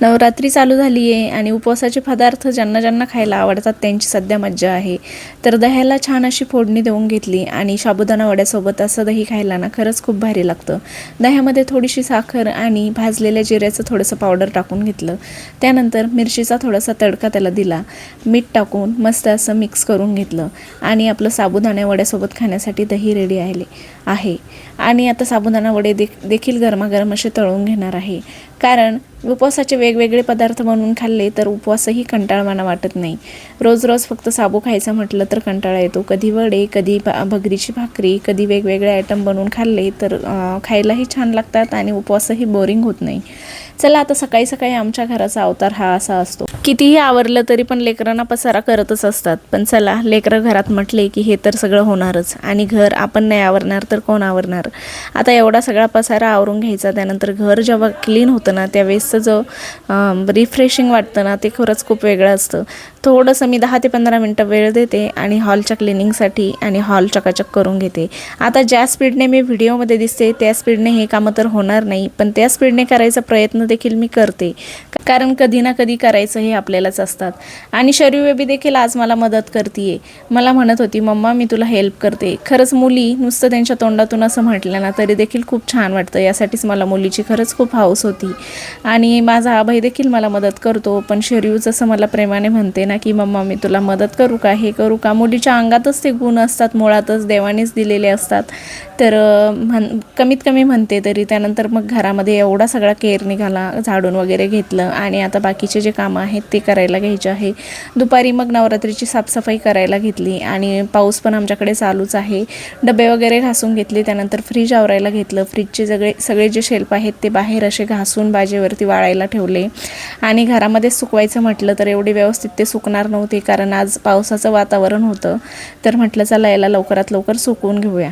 नवरात्री चालू झाली आहे आणि उपवासाचे पदार्थ ज्यांना ज्यांना खायला आवडतात त्यांची सध्या मज्जा आहे. तर दह्याला छान अशी फोडणी देऊन घेतली आणि साबुदाणा वड्यासोबत असं दही खायला ना खरंच खूप भारी लागतं. दह्यामध्ये थोडीशी साखर आणि भाजलेल्या जिऱ्याचं थोडंसं पावडर टाकून घेतलं. त्यानंतर मिरचीचा थोडासा तडका त्याला दिला. मीठ टाकून मस्त असं मिक्स करून घेतलं आणि आपलं साबुदाणा वड्यासोबत खाण्यासाठी दही रेडी आहे. आणि आता साबुदाणा वडे देखील गरमागरम असे तळून घेणार आहे. कारण उपवासाचे वेगवेगळे पदार्थ बनवून खाल्ले तर उपवासही कंटाळवाणा वाटत नाही. रोज रोज फक्त साबू खायचं म्हटलं तर कंटाळा येतो. कधी वडे, कधी भगरीची भाकरी, कधी वेगवेगळे आयटम बनवून खाल्ले तर खायलाही छान लागतात आणि उपवासही बोरिंग होत नाही. चला आता सकाळी सकाळी आमच्या घराचा अवतार हा असा असतो. कितीही आवरलं तरी पण लेकरांना पसारा करतच असतात. पण चला, लेकरं घरात म्हटले की हे तर सगळं होणारच आणि घर आपण नाही आवरणार तर कोण आवरणार. आता एवढा सगळा पसारा आवरून घ्यायचा. त्यानंतर घर जेव्हा क्लीन होतं ना त्यावेळेसचं जो रिफ्रेशिंग वाटतं ना ते खरंच खूप वेगळं असतं. थोडंसं मी 10 ते 15 मिनटं वेळ देते आणि हॉलच्या क्लिनिंगसाठी आणि हॉल चकाचक करून घेते. आता ज्या स्पीडने मी व्हिडिओमध्ये दिसते त्या स्पीडने हे कामं तर होणार नाही, पण त्या स्पीडने करायचा प्रयत्न देखील मी करते. कारण कधी ना कधी करायचं हे आपल्यालाच असतात. आणि शरीर बेबी देखील आज मला मदत करते. मला म्हणत होती, मम्मा मी तुला हेल्प करते. खरंच मुली नुसतं त्यांच्या तोंडातून असं म्हटलं ना तरी देखील खूप छान वाटतं. यासाठीच मला मुलीची खरंच खूप हौस होती. आणि माझा आभाई देखील मला मदत करतो. पण शरीर जसं मला प्रेमाने म्हणते ना की मम्मा मी तुला मदत करू का, हे करू का. मुलीच्या अंगातच ते गुण असतात, मुळातच देवानेच दिलेले असतात. तर कमीत कमी म्हणते तरी. त्यानंतर मग घरामध्ये एवढा सगळा केअर निघाला. झाडून वगैरे घेतलं आणि आता बाकीचे जे कामं आहेत ते करायला घ्यायचे आहे. दुपारी मग नवरात्रीची साफसफाई करायला घेतली आणि पाऊस पण आमच्याकडे चालूच आहे. डबे वगैरे घासून घेतले. त्यानंतर फ्रीज आवरायला घेतलं. फ्रीजचे सगळे जे शेल्फ आहेत ते बाहेर असे घासून बाजेवरती वाळायला ठेवले. आणि घरामध्ये सुकवायचं म्हटलं तर एवढे व्यवस्थित ते सुकणार नव्हते, कारण आज पावसाचं वातावरण होतं. तर म्हटलं चला याला लवकरात लवकर सुकवून घेऊया.